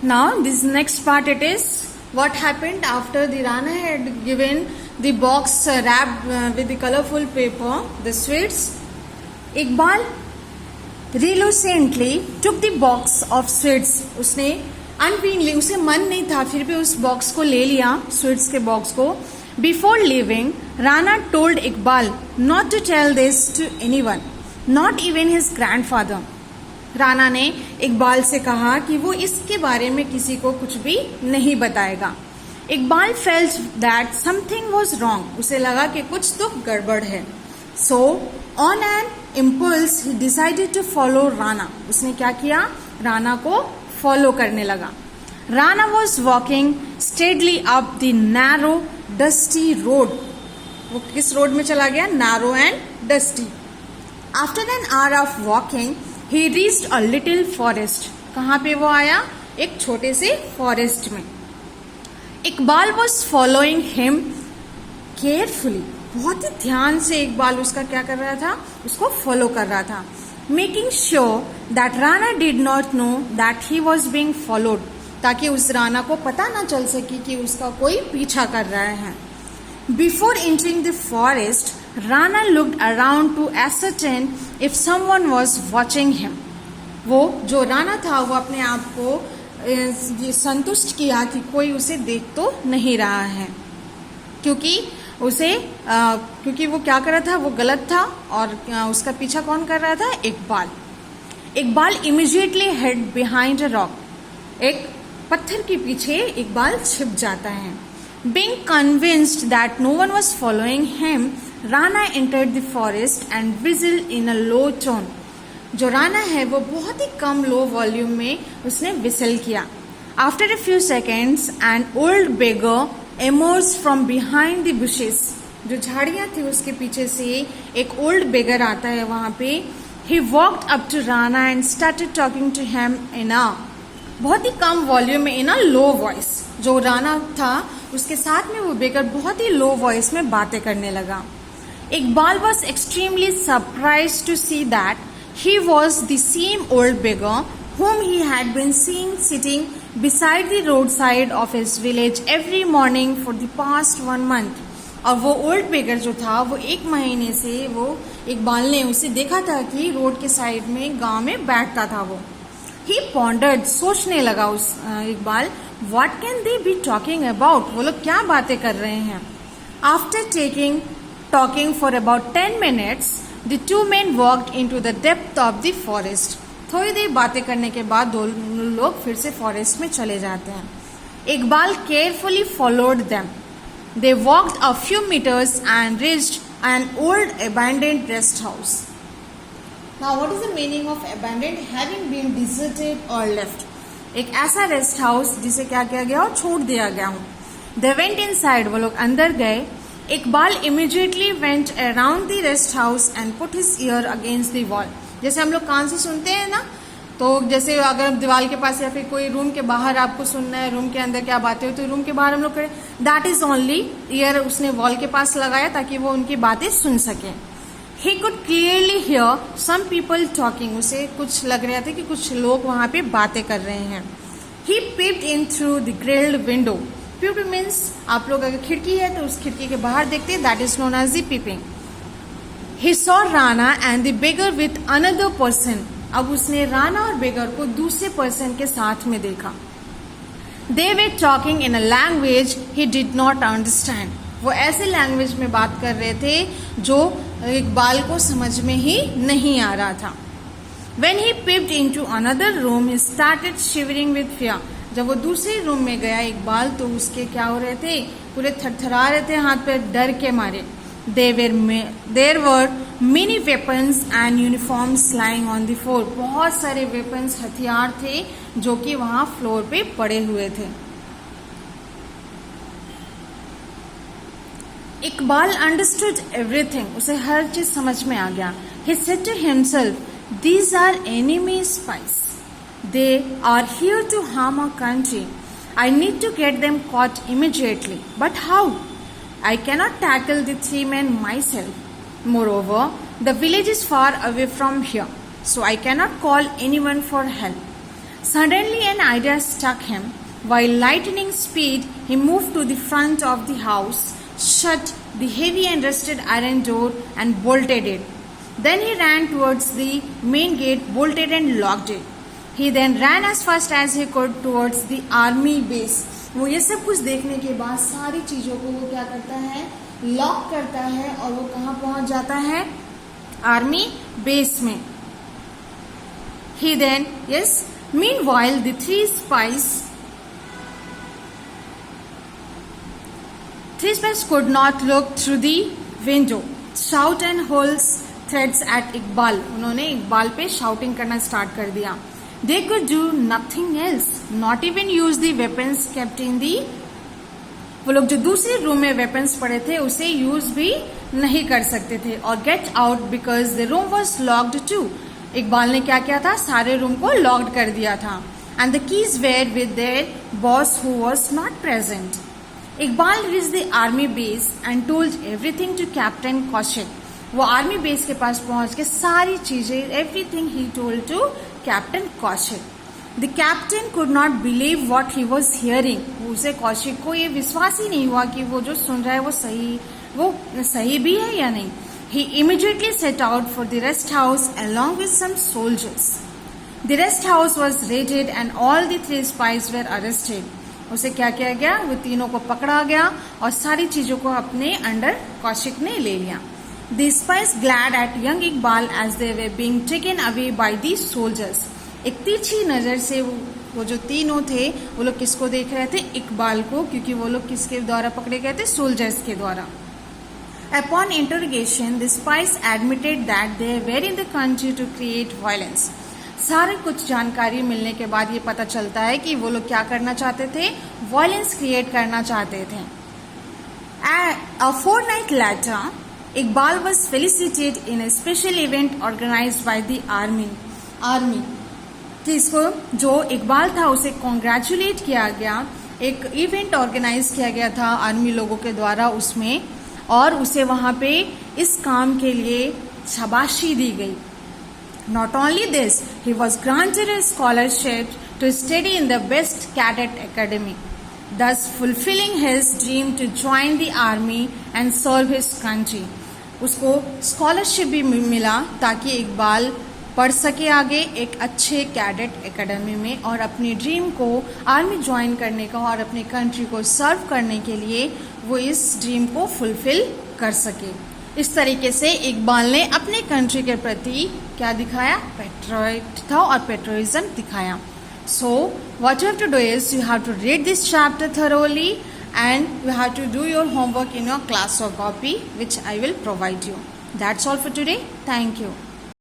Now this next part it is what happened after the Rana had given the box wrapped with the colorful paper, the sweets. Iqbal reluctantly took the box of sweets. उसने unwillingly, उसे मन नहीं था, फिर भी उस box को ले लिया, स्वीट्स के बॉक्स को. Before leaving Rana told Iqbal not to tell this to anyone, not even his grandfather. Rana ने इकबाल से कहा कि वो इसके बारे में किसी को कुछ भी नहीं बताएगा. Iqbal felt that something was wrong. उसे लगा कि कुछ तो गड़बड़ है. So on an impulse he decided to follow Rana. उसने क्या किया, राना को फॉलो करने लगा. Rana was walking steadily up the narrow dusty road. वो किस रोड में चला गया, narrow and dusty. After an hour of walking he reached a little forest. कहाँ पे वो आया, एक छोटे से फॉरेस्ट में. Iqbal was following him carefully. बहुत ही ध्यान से इकबाल उसका क्या कर रहा था, उसको फॉलो कर रहा था. Making sure that Rana did not know that he was being followed. ताकि उस राना को पता ना चल सके कि उसका कोई पीछा कर रहा है. Before entering the forest Rana looked around two ascertain if someone was watching him. वो जो राना था वो अपने आप को ये संतुष्ट किया कि कोई उसे देख तो नहीं रहा है, क्योंकि वो क्या कर रहा था, वो गलत था. और उसका पीछा कौन कर रहा था, Iqbal. Iqbal immediately hid behind a rock. एक पत्थर के पीछे इकबाल छिप जाता है. Being convinced that no one was following him Rana entered the forest and whistled in a low tone. जो राना है वो बहुत ही कम लो वॉल्यूम में उसने विसल किया. After a few seconds an old beggar emerged from behind the bushes. जो झाड़ियां थी उसके पीछे से एक ओल्ड बेगर आता है वहां पे. He walked up to Rana and started talking to him in a बहुत ही कम वॉल्यूम में, in a low voice. जो राना था उसके साथ में वो बेगर बहुत ही लो वॉइस में बातें करने लगा. Iqbal was extremely surprised to see that he was the same old beggar whom he had been seeing sitting beside the roadside of his village every morning for the past 1 month. और वो old बेगर जो था वो 1 महीने से वो इकबाल ने उसे देखा था कि रोड के साइड में गांव में बैठता था वो. ही पॉन्डर्ड, सोचने लगा उस Iqbal, what can they be talking about, वो लोग क्या बातें कर रहे हैं. After talking for about 10 minutes the two men walked into the depth of the forest. थोड़ी देर बातें करने के बाद दोनों लोग फिर से फॉरेस्ट में चले जाते हैं. Iqbal carefully followed them. They walked a few metres and reached an old abandoned rest house. Now what is the meaning of abandoned, having been deserted और लेफ्ट. एक ऐसा रेस्ट हाउस जिसे क्या किया गया हो, छोड़ दिया गया हो. दे वेंट इनसाइड, वो लोग अंदर गए. Iqbal immediately went around the rest house and put his year against the wall. जैसे हम लोग कान से सुनते हैं ना, तो जैसे अगर दीवार के पास या फिर कोई रूम के बाहर आपको सुनना है, रूम के अंदर क्या बातें होती है, तो रूम के बाहर हम लोग करें, दैट इज ओनली ईयर उसने वॉल के पास लगाया ताकि वो उनकी बातें सुन सके. He could clearly hear some people talking. उसे कुछ लग रहा था कि कुछ लोग वहां पे बातें कर रहे हैं. He peeped in through the grilled window. Peeped means आप लोग अगर खिड़की है तो उस खिड़की के बाहर देखते हैं, that is known as the peeping. He saw Rana and the beggar with another person. अब उसने राना और बेगर को दूसरे पर्सन के साथ में देखा. They were talking in a language he did not understand. वो ऐसे लैंग्वेज में बात कर रहे थे जो इकबाल को समझ में ही नहीं आ रहा था. When he peeped into another room, he started shivering with fear. जब वो दूसरे रूम में गया इकबाल तो उसके क्या हो रहे थे, पूरे थरथरा रहे थे हाथ पे डर के मारे. There were many weapons and uniforms lying on the floor. बहुत सारे weapons, हथियार थे जो कि वहां फ्लोर पे पड़े हुए थे. Iqbal understood everything. उसे हर चीज समझ में आ गया. He said to himself, these are enemy spies. They are here to harm our country. I need to get them caught immediately. But how? I cannot tackle the 3 men myself. Moreover, the village is far away from here, so I cannot call anyone for help. Suddenly an idea struck him. While lightning speed, he moved to the front of the house, shut the heavy and rusted iron door and bolted it. Then he ran towards the main gate, bolted and locked it. He then ran as fast as he could towards the army base. वो ये सब कुछ देखने के बाद सारी चीज़ों को वो क्या करता है, लॉक करता है और वो कहाँ पहुँच जाता है, आर्मी बेस में. He then, yes, meanwhile the three spies could not look through the window. Shout and hurl threats at Iqbal. उन्होंने इकबाल पे शाउटिंग करना स्टार्ट कर दिया. They could do nothing else, not even use the weapons kept in the. वो लोग जो दूसरे room में वेपन्स पड़े थे उसे यूज भी नहीं कर सकते थे. और get out because the room was locked too. Iqbal ने क्या किया था, सारे रूम को लॉक्ड कर दिया था. And the keys were with their boss who was not present. Iqbal reached the army base and told everything to Captain Kaushik. वो आर्मी बेस के पास पहुंच के सारी चीजें, everything he told to Captain Kaushik. The captain could not believe what he was hearing. उसे कौशिक को ये विश्वास ही नहीं हुआ कि वो जो सुन रहा है वो सही भी है या नहीं. He immediately set out for the rest house along with some soldiers. The rest house was raided and all the three spies were arrested. उसे क्या किया गया, वो तीनों को पकड़ा गया और सारी चीजों को अपने अंडर कौशिक ने ले लिया. The spies glared at young Iqbal as they were being taken away by the soldiers. एक तिरछी नजर से वो जो तीनों थे वो लोग किसको देख रहे थे, इकबाल को, क्योंकि वो लोग किसके द्वारा पकड़े गए थे, सोल्जर्स के द्वारा. Upon interrogation, the spies admitted that they were in the country to create violence. सारे कुछ जानकारी मिलने के बाद ये पता चलता है कि वो लोग क्या करना चाहते थे, वायलेंस क्रिएट करना चाहते थे. A fortnight later, Iqbal was felicitated in a special event organized by the army. कि इसको जो इकबाल था उसे कॉन्ग्रेचुलेट किया गया, एक इवेंट ऑर्गेनाइज किया गया था आर्मी लोगों के द्वारा उसमें, और उसे वहां पे इस काम के लिए शाबाशी दी गई. Not only this, he was granted a scholarship to study in the best cadet academy, thus fulfilling his dream to join the army and serve his country. उसको स्कॉलरशिप भी मिला ताकि इकबाल पढ़ सके आगे एक अच्छे कैडेट एकेडमी में और अपनी ड्रीम को आर्मी ज्वाइन करने का और अपनी कंट्री को सर्व करने के लिए वो इस ड्रीम को फुलफिल कर सके. इस तरीके से इकबाल ने अपने कंट्री के प्रति क्या दिखाया, पेट्रियट था और पेट्रियटिज्म दिखाया. So what you have to do is you have to read this chapter thoroughly and you have to do your homework in your class or copy which I will provide you. That's all for today. Thank you.